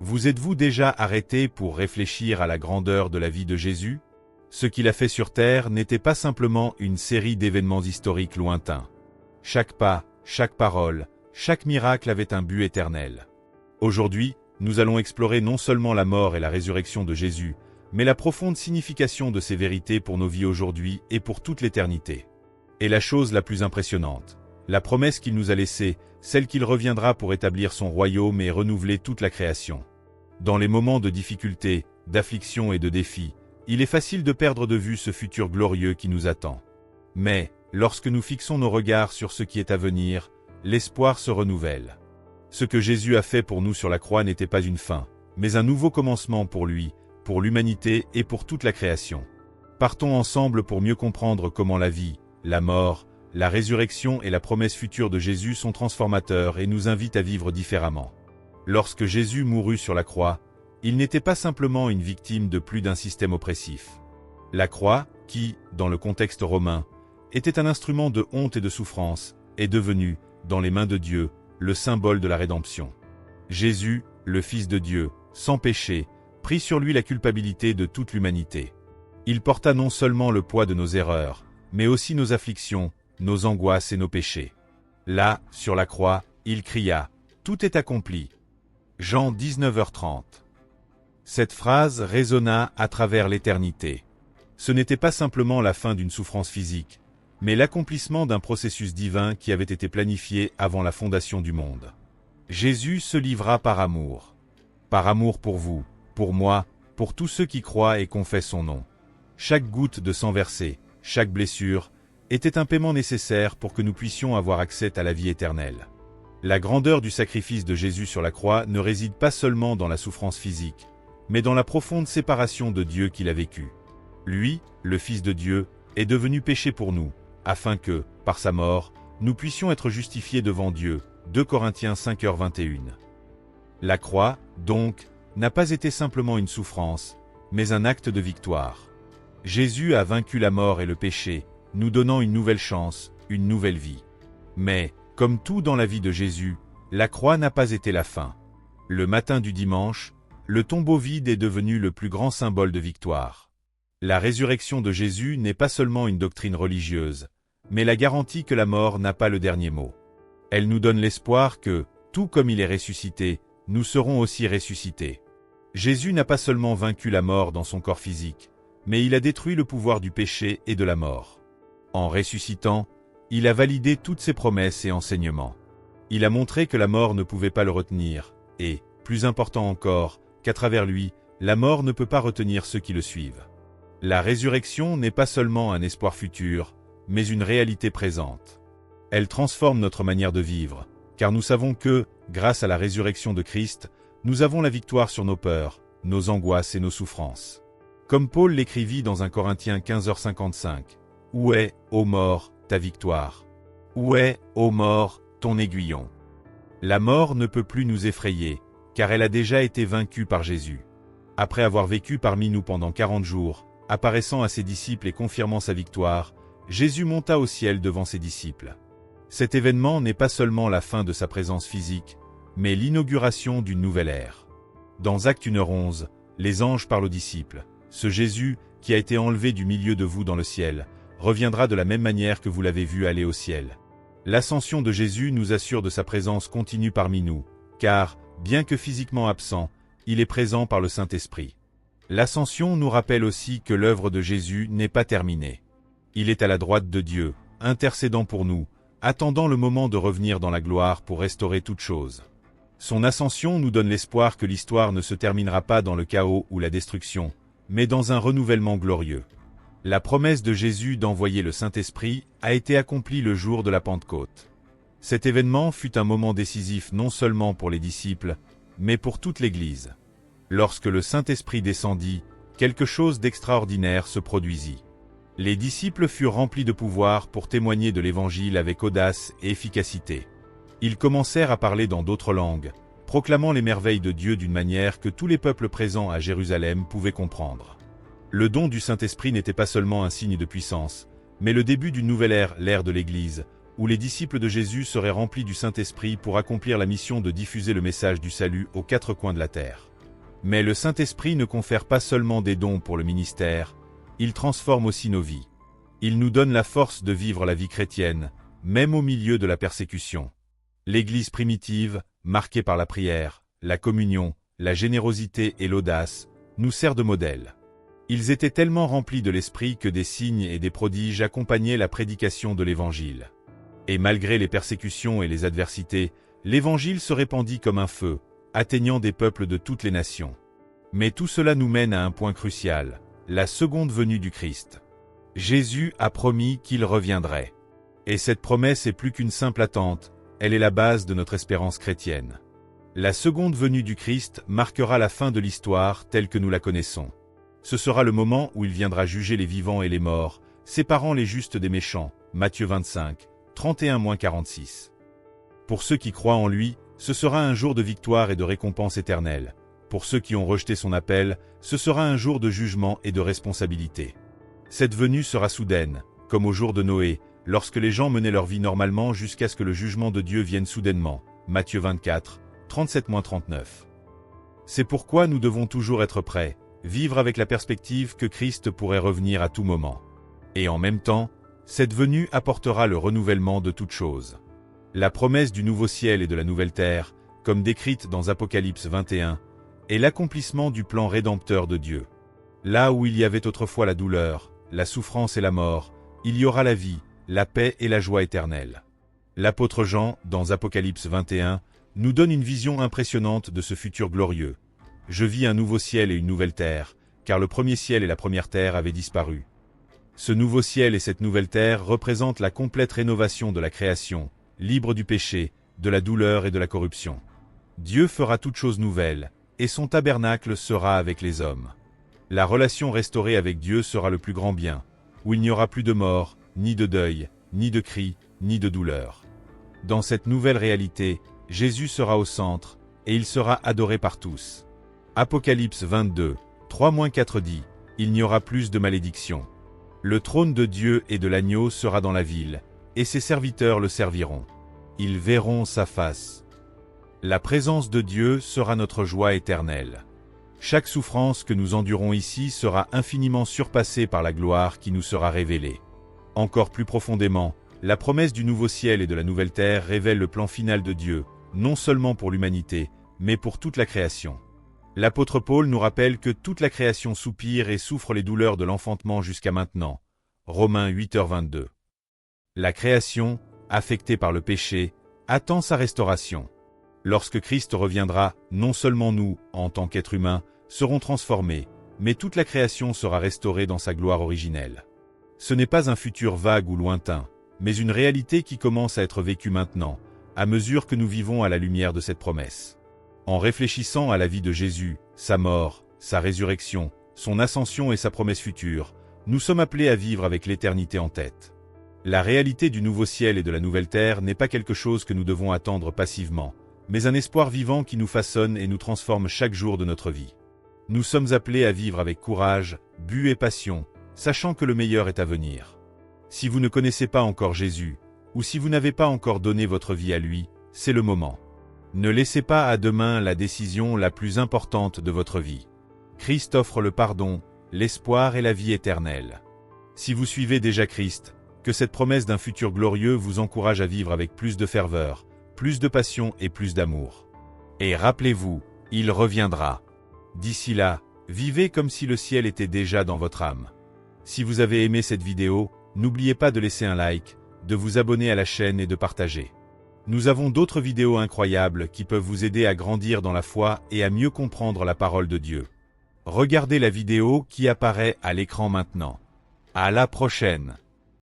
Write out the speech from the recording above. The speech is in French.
Vous êtes-vous déjà arrêté pour réfléchir à la grandeur de la vie de Jésus? Ce qu'il a fait sur terre n'était pas simplement une série d'événements historiques lointains. Chaque pas, chaque parole, chaque miracle avait un but éternel. Aujourd'hui, nous allons explorer non seulement la mort et la résurrection de Jésus, mais la profonde signification de ces vérités pour nos vies aujourd'hui et pour toute l'éternité. Et la chose la plus impressionnante, la promesse qu'il nous a laissée, celle qu'il reviendra pour établir son royaume et renouveler toute la création. Dans les moments de difficulté, d'affliction et de défi, il est facile de perdre de vue ce futur glorieux qui nous attend. Mais, lorsque nous fixons nos regards sur ce qui est à venir, l'espoir se renouvelle. Ce que Jésus a fait pour nous sur la croix n'était pas une fin, mais un nouveau commencement pour lui, pour l'humanité et pour toute la création. Partons ensemble pour mieux comprendre comment la vie, la mort, la résurrection et la promesse future de Jésus sont transformateurs et nous invitent à vivre différemment. Lorsque Jésus mourut sur la croix, il n'était pas simplement une victime de plus d'un système oppressif. La croix, qui, dans le contexte romain, était un instrument de honte et de souffrance, est devenue, dans les mains de Dieu, le symbole de la rédemption. Jésus, le Fils de Dieu, sans péché, prit sur lui la culpabilité de toute l'humanité. Il porta non seulement le poids de nos erreurs, mais aussi nos afflictions, nos angoisses et nos péchés. Là, sur la croix, il cria « Tout est accompli ». Jean 19h30. Cette phrase résonna à travers l'éternité. Ce n'était pas simplement la fin d'une souffrance physique, mais l'accomplissement d'un processus divin qui avait été planifié avant la fondation du monde. Jésus se livra par amour. Par amour pour vous, pour moi, pour tous ceux qui croient et confessent son nom. Chaque goutte de sang versé, chaque blessure, était un paiement nécessaire pour que nous puissions avoir accès à la vie éternelle. La grandeur du sacrifice de Jésus sur la croix ne réside pas seulement dans la souffrance physique, mais dans la profonde séparation de Dieu qu'il a vécue. Lui, le Fils de Dieu, est devenu péché pour nous, afin que, par sa mort, nous puissions être justifiés devant Dieu. 2 Corinthiens 5h21. La croix, donc, n'a pas été simplement une souffrance, mais un acte de victoire. Jésus a vaincu la mort et le péché, nous donnant une nouvelle chance, une nouvelle vie. Mais, comme tout dans la vie de Jésus, la croix n'a pas été la fin. Le matin du dimanche, le tombeau vide est devenu le plus grand symbole de victoire. La résurrection de Jésus n'est pas seulement une doctrine religieuse, mais la garantie que la mort n'a pas le dernier mot. Elle nous donne l'espoir que, tout comme il est ressuscité, nous serons aussi ressuscités. Jésus n'a pas seulement vaincu la mort dans son corps physique, mais il a détruit le pouvoir du péché et de la mort. En ressuscitant, il a validé toutes ses promesses et enseignements. Il a montré que la mort ne pouvait pas le retenir, et, plus important encore, qu'à travers lui, la mort ne peut pas retenir ceux qui le suivent. La résurrection n'est pas seulement un espoir futur, mais une réalité présente. Elle transforme notre manière de vivre, car nous savons que, grâce à la résurrection de Christ, nous avons la victoire sur nos peurs, nos angoisses et nos souffrances. Comme Paul l'écrivit dans 1 Corinthiens 15h55, « Où est, ô mort, ta victoire? Où est, ô mort, ton aiguillon ?» La mort ne peut plus nous effrayer, car elle a déjà été vaincue par Jésus. Après avoir vécu parmi nous pendant 40 jours, apparaissant à ses disciples et confirmant sa victoire, Jésus monta au ciel devant ses disciples. Cet événement n'est pas seulement la fin de sa présence physique, mais l'inauguration d'une nouvelle ère. Dans Actes 1h11, les anges parlent aux disciples. Ce Jésus, qui a été enlevé du milieu de vous dans le ciel, reviendra de la même manière que vous l'avez vu aller au ciel. L'ascension de Jésus nous assure de sa présence continue parmi nous, car, bien que physiquement absent, il est présent par le Saint-Esprit. L'ascension nous rappelle aussi que l'œuvre de Jésus n'est pas terminée. Il est à la droite de Dieu, intercédant pour nous, attendant le moment de revenir dans la gloire pour restaurer toute chose. Son ascension nous donne l'espoir que l'histoire ne se terminera pas dans le chaos ou la destruction, mais dans un renouvellement glorieux. La promesse de Jésus d'envoyer le Saint-Esprit a été accomplie le jour de la Pentecôte. Cet événement fut un moment décisif non seulement pour les disciples, mais pour toute l'Église. Lorsque le Saint-Esprit descendit, quelque chose d'extraordinaire se produisit. Les disciples furent remplis de pouvoir pour témoigner de l'Évangile avec audace et efficacité. Ils commencèrent à parler dans d'autres langues, proclamant les merveilles de Dieu d'une manière que tous les peuples présents à Jérusalem pouvaient comprendre. Le don du Saint-Esprit n'était pas seulement un signe de puissance, mais le début d'une nouvelle ère, l'ère de l'Église, où les disciples de Jésus seraient remplis du Saint-Esprit pour accomplir la mission de diffuser le message du salut aux quatre coins de la terre. Mais le Saint-Esprit ne confère pas seulement des dons pour le ministère, il transforme aussi nos vies. Il nous donne la force de vivre la vie chrétienne, même au milieu de la persécution. L'Église primitive, marquée par la prière, la communion, la générosité et l'audace, nous sert de modèle. Ils étaient tellement remplis de l'Esprit que des signes et des prodiges accompagnaient la prédication de l'Évangile. Et malgré les persécutions et les adversités, l'Évangile se répandit comme un feu, atteignant des peuples de toutes les nations. Mais tout cela nous mène à un point crucial, la seconde venue du Christ. Jésus a promis qu'il reviendrait. Et cette promesse est plus qu'une simple attente, elle est la base de notre espérance chrétienne. La seconde venue du Christ marquera la fin de l'histoire telle que nous la connaissons. Ce sera le moment où il viendra juger les vivants et les morts, séparant les justes des méchants. Matthieu 25, 31-46. Pour ceux qui croient en lui, ce sera un jour de victoire et de récompense éternelle. Pour ceux qui ont rejeté son appel, ce sera un jour de jugement et de responsabilité. Cette venue sera soudaine, comme au jour de Noé, lorsque les gens menaient leur vie normalement jusqu'à ce que le jugement de Dieu vienne soudainement. Matthieu 24, 37-39. C'est pourquoi nous devons toujours être prêts, vivre avec la perspective que Christ pourrait revenir à tout moment. Et en même temps, cette venue apportera le renouvellement de toutes choses. La promesse du nouveau ciel et de la nouvelle terre, comme décrite dans Apocalypse 21, est l'accomplissement du plan rédempteur de Dieu. Là où il y avait autrefois la douleur, la souffrance et la mort, il y aura la vie, la paix et la joie éternelle. L'apôtre Jean, dans Apocalypse 21, nous donne une vision impressionnante de ce futur glorieux. Je vis un nouveau ciel et une nouvelle terre, car le premier ciel et la première terre avaient disparu. Ce nouveau ciel et cette nouvelle terre représentent la complète rénovation de la création, libre du péché, de la douleur et de la corruption. Dieu fera toutes choses nouvelles, et son tabernacle sera avec les hommes. La relation restaurée avec Dieu sera le plus grand bien, où il n'y aura plus de mort, ni de deuil, ni de cris, ni de douleur. Dans cette nouvelle réalité, Jésus sera au centre, et il sera adoré par tous. Apocalypse 22, 3-4 dit, « Il n'y aura plus de malédiction. Le trône de Dieu et de l'agneau sera dans la ville, et ses serviteurs le serviront. Ils verront sa face. La présence de Dieu sera notre joie éternelle. Chaque souffrance que nous endurons ici sera infiniment surpassée par la gloire qui nous sera révélée. Encore plus profondément, la promesse du nouveau ciel et de la nouvelle terre révèle le plan final de Dieu, non seulement pour l'humanité, mais pour toute la création. L'apôtre Paul nous rappelle que toute la création soupire et souffre les douleurs de l'enfantement jusqu'à maintenant. Romains 8h22. La création, affectée par le péché, attend sa restauration. Lorsque Christ reviendra, non seulement nous, en tant qu'êtres humains, serons transformés, mais toute la création sera restaurée dans sa gloire originelle. Ce n'est pas un futur vague ou lointain, mais une réalité qui commence à être vécue maintenant, à mesure que nous vivons à la lumière de cette promesse. En réfléchissant à la vie de Jésus, sa mort, sa résurrection, son ascension et sa promesse future, nous sommes appelés à vivre avec l'éternité en tête. La réalité du nouveau ciel et de la nouvelle terre n'est pas quelque chose que nous devons attendre passivement, mais un espoir vivant qui nous façonne et nous transforme chaque jour de notre vie. Nous sommes appelés à vivre avec courage, but et passion, sachant que le meilleur est à venir. Si vous ne connaissez pas encore Jésus, ou si vous n'avez pas encore donné votre vie à lui, c'est le moment. Ne laissez pas à demain la décision la plus importante de votre vie. Christ offre le pardon, l'espoir et la vie éternelle. Si vous suivez déjà Christ, que cette promesse d'un futur glorieux vous encourage à vivre avec plus de ferveur, plus de passion et plus d'amour. Et rappelez-vous, il reviendra. D'ici là, vivez comme si le ciel était déjà dans votre âme. Si vous avez aimé cette vidéo, n'oubliez pas de laisser un like, de vous abonner à la chaîne et de partager. Nous avons d'autres vidéos incroyables qui peuvent vous aider à grandir dans la foi et à mieux comprendre la parole de Dieu. Regardez la vidéo qui apparaît à l'écran maintenant. À la prochaine!